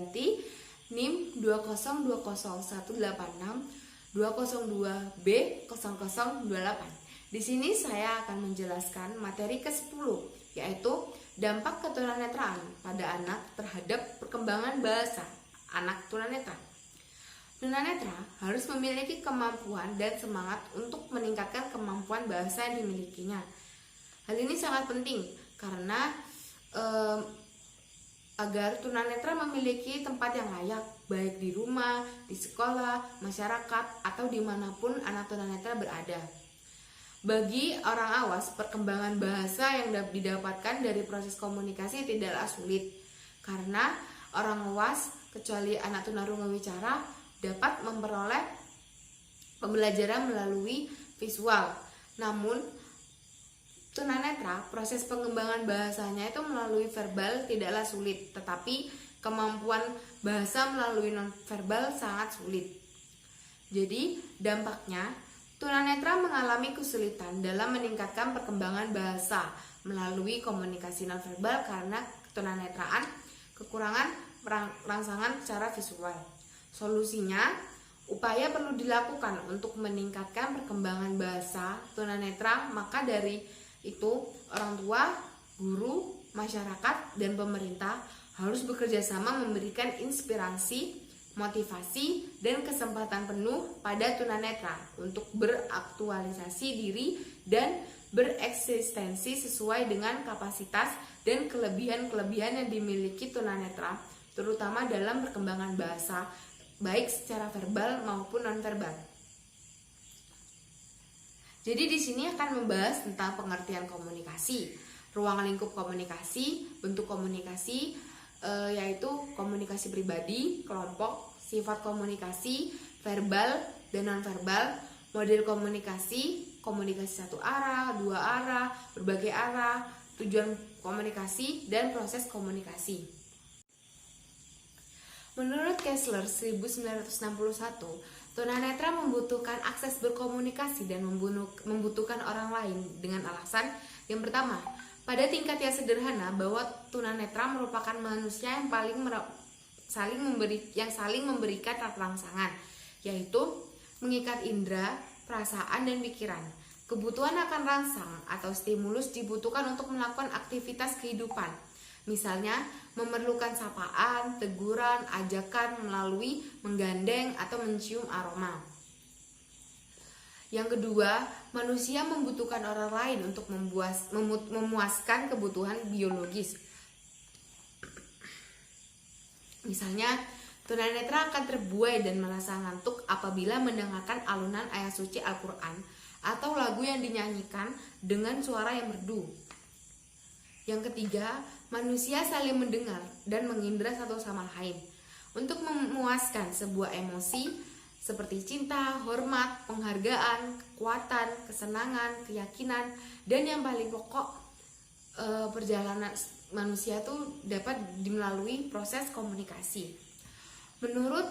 ganti NIM 2020186-202B0028. Di sini saya akan menjelaskan materi ke-10, yaitu dampak ketunanetraan pada anak terhadap perkembangan bahasa anak tunanetra. Tunanetra harus memiliki kemampuan dan semangat untuk meningkatkan kemampuan bahasa yang dimilikinya. Hal ini sangat penting karena agar tunanetra memiliki tempat yang layak, baik di rumah, di sekolah, masyarakat, atau dimanapun anak tunanetra berada. Bagi orang awas, perkembangan bahasa yang didapatkan dari proses komunikasi tidaklah sulit, karena orang awas, kecuali anak tunarungu wicara, dapat memperoleh pembelajaran melalui visual. Namun, tunanetra, proses pengembangan bahasanya itu melalui verbal tidaklah sulit, tetapi kemampuan bahasa melalui nonverbal sangat sulit. Jadi, dampaknya, tunanetra mengalami kesulitan dalam meningkatkan perkembangan bahasa melalui komunikasi nonverbal karena tunanetraan kekurangan rangsangan secara visual. Solusinya, upaya perlu dilakukan untuk meningkatkan perkembangan bahasa tunanetra, maka dari itu orang tua, guru, masyarakat, dan pemerintah harus bekerja sama memberikan inspirasi, motivasi, dan kesempatan penuh pada tunanetra untuk beraktualisasi diri dan bereksistensi sesuai dengan kapasitas dan kelebihan-kelebihan yang dimiliki tunanetra, terutama dalam perkembangan bahasa, baik secara verbal maupun nonverbal. Jadi di sini akan membahas tentang pengertian komunikasi, ruang lingkup komunikasi, bentuk komunikasi, yaitu komunikasi pribadi, kelompok, sifat komunikasi, verbal dan nonverbal, model komunikasi, komunikasi satu arah, dua arah, berbagai arah, tujuan komunikasi, dan proses komunikasi. Menurut Kessler 1961, tunanetra membutuhkan akses berkomunikasi dan membutuhkan orang lain dengan alasan yang pertama, pada tingkat yang sederhana bahwa tunanetra merupakan manusia yang saling memberikan rangsangan, yaitu mengikat indera, perasaan, dan pikiran. Kebutuhan akan rangsang atau stimulus dibutuhkan untuk melakukan aktivitas kehidupan. Misalnya, memerlukan sapaan, teguran, ajakan melalui menggandeng atau mencium aroma. Yang kedua, manusia membutuhkan orang lain untuk memuaskan kebutuhan biologis. Misalnya, tunanetra akan terbuai dan merasa ngantuk apabila mendengarkan alunan ayat suci Al-Quran atau lagu yang dinyanyikan dengan suara yang merdu. Yang ketiga, manusia saling mendengar dan mengindra satu sama lain untuk memuaskan sebuah emosi seperti cinta, hormat, penghargaan, kekuatan, kesenangan, keyakinan, dan yang paling pokok, perjalanan manusia itu dapat melalui proses komunikasi. Menurut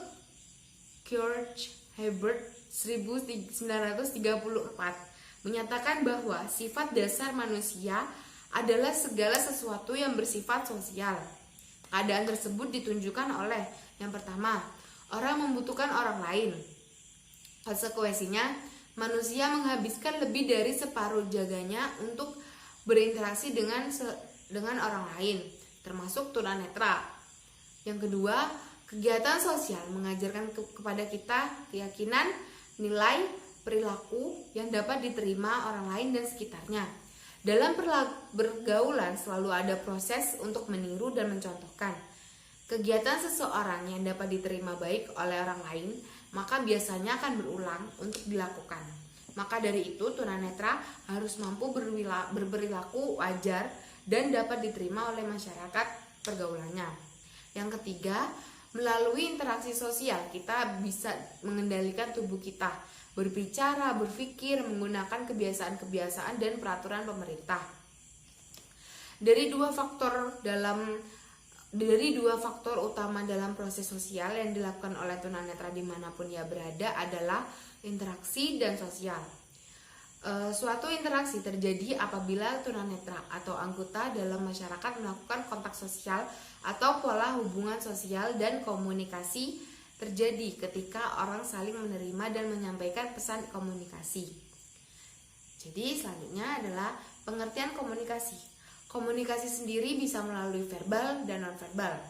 George Herbert 1934 menyatakan bahwa sifat dasar manusia adalah segala sesuatu yang bersifat sosial. Keadaan tersebut ditunjukkan oleh yang pertama, orang membutuhkan orang lain. Konsekuensinya, manusia menghabiskan lebih dari separuh jaganya untuk berinteraksi dengan orang lain, termasuk tunanetra. Yang kedua, kegiatan sosial mengajarkan kepada kita keyakinan, nilai, perilaku yang dapat diterima orang lain dan sekitarnya. Dalam bergaulan selalu ada proses untuk meniru dan mencontohkan. Kegiatan seseorang yang dapat diterima baik oleh orang lain, maka biasanya akan berulang untuk dilakukan. Maka dari itu, tunanetra harus mampu berperilaku wajar dan dapat diterima oleh masyarakat pergaulannya. Yang ketiga, melalui interaksi sosial kita bisa mengendalikan tubuh kita, berbicara, berpikir, menggunakan kebiasaan-kebiasaan dan peraturan pemerintah. Dari dua faktor utama dalam proses sosial yang dilakukan oleh tunanetra dimanapun ia berada adalah interaksi dan sosial. Suatu interaksi terjadi apabila tunanetra atau anggota dalam masyarakat melakukan kontak sosial atau pola hubungan sosial dan komunikasi terjadi ketika orang saling menerima dan menyampaikan pesan komunikasi. Jadi selanjutnya adalah pengertian komunikasi. Komunikasi sendiri bisa melalui verbal dan nonverbal.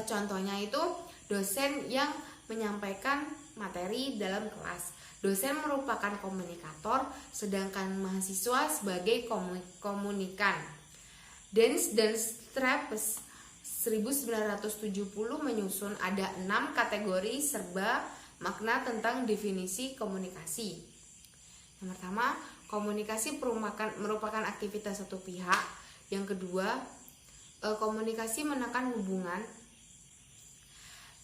Contohnya itu dosen yang menyampaikan materi dalam kelas. Dosen merupakan komunikator, sedangkan mahasiswa sebagai komunikan. Dance dan Straps 1970 menyusun ada 6 kategori serba makna tentang definisi komunikasi. Yang pertama, komunikasi merupakan aktivitas satu pihak. Yang kedua, komunikasi menekan hubungan.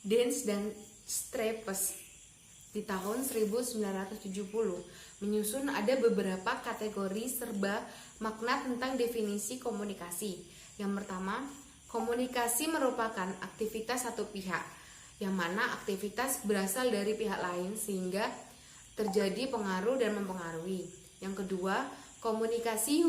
Dance dan Straps di tahun 1970 menyusun ada beberapa kategori serba makna tentang definisi komunikasi. Yang pertama, komunikasi merupakan aktivitas satu pihak, yang mana aktivitas berasal dari pihak lain sehingga terjadi pengaruh dan mempengaruhi. Yang kedua, komunikasi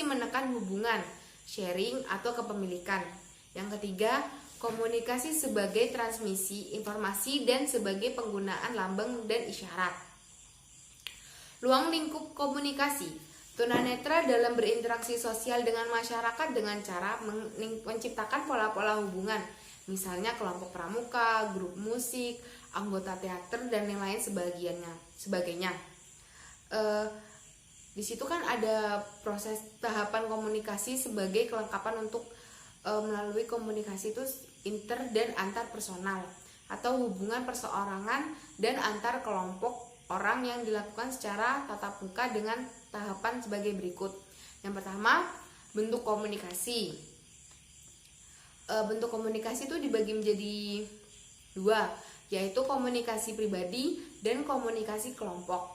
menekan hubungan, sharing atau kepemilikan. Yang ketiga, komunikasi sebagai transmisi informasi dan sebagai penggunaan lambang dan isyarat. Ruang lingkup komunikasi. Tunanetra dalam berinteraksi sosial dengan masyarakat dengan cara menciptakan pola-pola hubungan, misalnya kelompok pramuka, grup musik, anggota teater dan yang lain sebagainya. Di situ kan ada proses tahapan komunikasi sebagai kelengkapan untuk melalui komunikasi itu inter dan antar personal atau hubungan perseorangan dan antar kelompok orang yang dilakukan secara tatap muka dengan tahapan sebagai berikut. Yang pertama, bentuk komunikasi. Bentuk komunikasi itu dibagi menjadi 2, yaitu komunikasi pribadi dan komunikasi kelompok.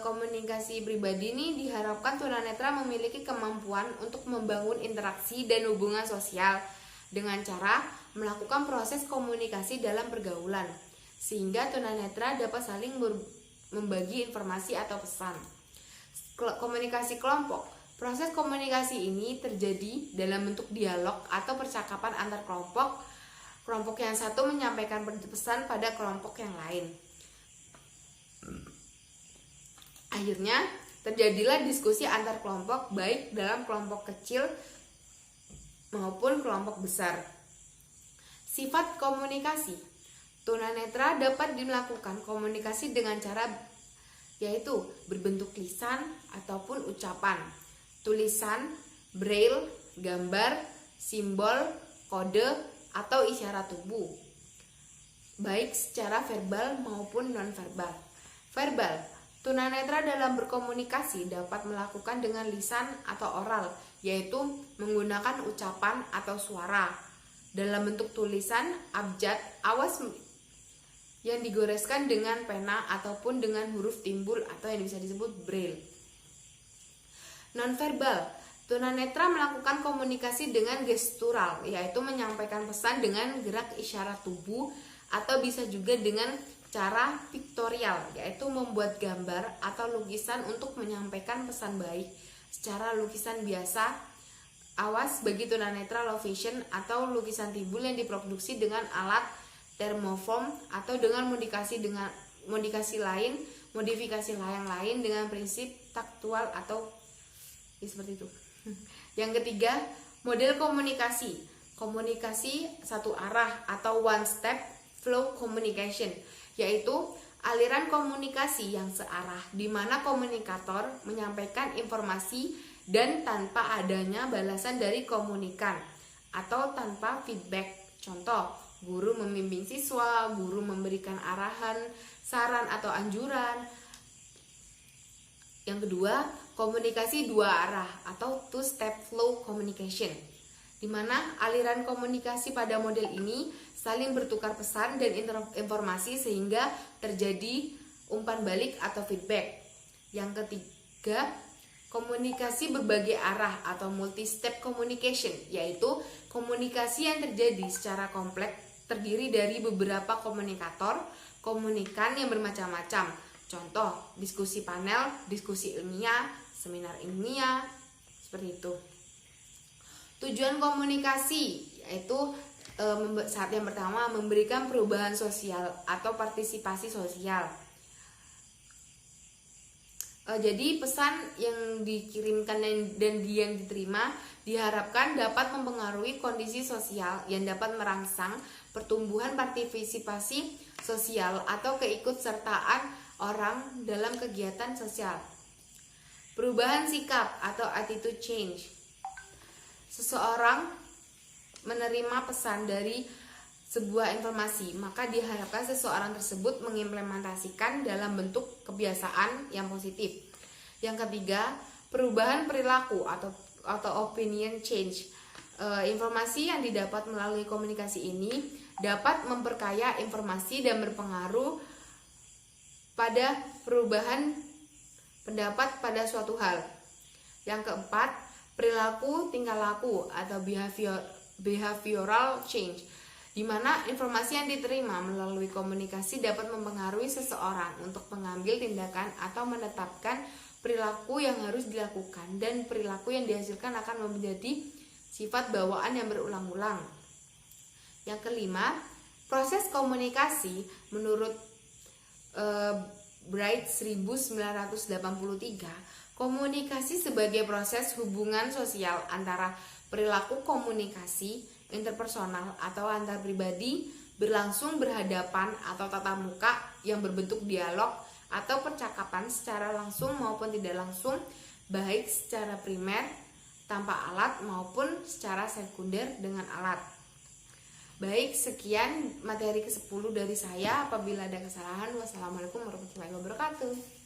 Komunikasi pribadi ini diharapkan tunanetra memiliki kemampuan untuk membangun interaksi dan hubungan sosial dengan cara melakukan proses komunikasi dalam pergaulan, sehingga tunanetra dapat saling membagi informasi atau pesan. Komunikasi kelompok. Proses komunikasi ini terjadi dalam bentuk dialog atau percakapan antar kelompok. Kelompok yang satu menyampaikan pesan pada kelompok yang lain. Akhirnya terjadilah diskusi antar kelompok, baik dalam kelompok kecil maupun kelompok besar. Sifat komunikasi. Tunanetra dapat melakukan komunikasi dengan cara yaitu berbentuk lisan ataupun ucapan, tulisan, braille, gambar, simbol, kode, atau isyarat tubuh, baik secara verbal maupun nonverbal. Verbal. Tunanetra dalam berkomunikasi dapat melakukan dengan lisan atau oral, yaitu menggunakan ucapan atau suara dalam bentuk tulisan, abjad, awas yang digoreskan dengan pena ataupun dengan huruf timbul atau yang bisa disebut braille. Nonverbal. Tunanetra melakukan komunikasi dengan gestural, yaitu menyampaikan pesan dengan gerak isyarat tubuh atau bisa juga dengan cara piktorial, yaitu membuat gambar atau lukisan untuk menyampaikan pesan baik secara lukisan biasa. Awas bagi tunanetra low vision atau lukisan timbul yang diproduksi dengan alat termoform atau dengan modifikasi lain dengan prinsip taktual atau seperti itu. Yang ketiga, model komunikasi. Komunikasi satu arah atau one step flow communication, yaitu aliran komunikasi yang searah di mana komunikator menyampaikan informasi dan tanpa adanya balasan dari komunikan atau tanpa feedback. Contoh, guru membimbing siswa, guru memberikan arahan, saran atau anjuran. Yang kedua, komunikasi dua arah atau two step flow communication, di mana aliran komunikasi pada model ini saling bertukar pesan dan informasi sehingga terjadi umpan balik atau feedback. Yang ketiga, komunikasi berbagai arah atau multi-step communication, yaitu komunikasi yang terjadi secara kompleks terdiri dari beberapa komunikator, komunikan yang bermacam-macam, Contoh, diskusi panel, diskusi ilmiah, seminar ilmiah, seperti itu. Tujuan komunikasi yaitu saat yang pertama memberikan perubahan sosial atau partisipasi sosial. Jadi pesan yang dikirimkan dan yang diterima diharapkan dapat mempengaruhi kondisi sosial yang dapat merangsang pertumbuhan partisipasi sosial atau keikutsertaan orang dalam kegiatan sosial. Perubahan sikap atau attitude change. Seseorang menerima pesan dari sebuah informasi, maka diharapkan seseorang tersebut mengimplementasikan dalam bentuk kebiasaan yang positif. Yang ketiga, perubahan perilaku atau opinion change. Informasi yang didapat melalui komunikasi ini dapat memperkaya informasi dan berpengaruh pada perubahan pendapat pada suatu hal. Yang keempat, perilaku tingkah laku atau behavioral change, di mana informasi yang diterima melalui komunikasi dapat mempengaruhi seseorang untuk mengambil tindakan atau menetapkan perilaku yang harus dilakukan, dan perilaku yang dihasilkan akan menjadi sifat bawaan yang berulang-ulang. Yang kelima, proses komunikasi menurut Bright 1983, komunikasi sebagai proses hubungan sosial antara perilaku komunikasi interpersonal atau antar pribadi berlangsung berhadapan atau tatap muka yang berbentuk dialog atau percakapan secara langsung maupun tidak langsung, baik secara primer tanpa alat maupun secara sekunder dengan alat. Baik, sekian materi ke-10 dari saya. Apabila ada kesalahan, wassalamualaikum warahmatullahi wabarakatuh.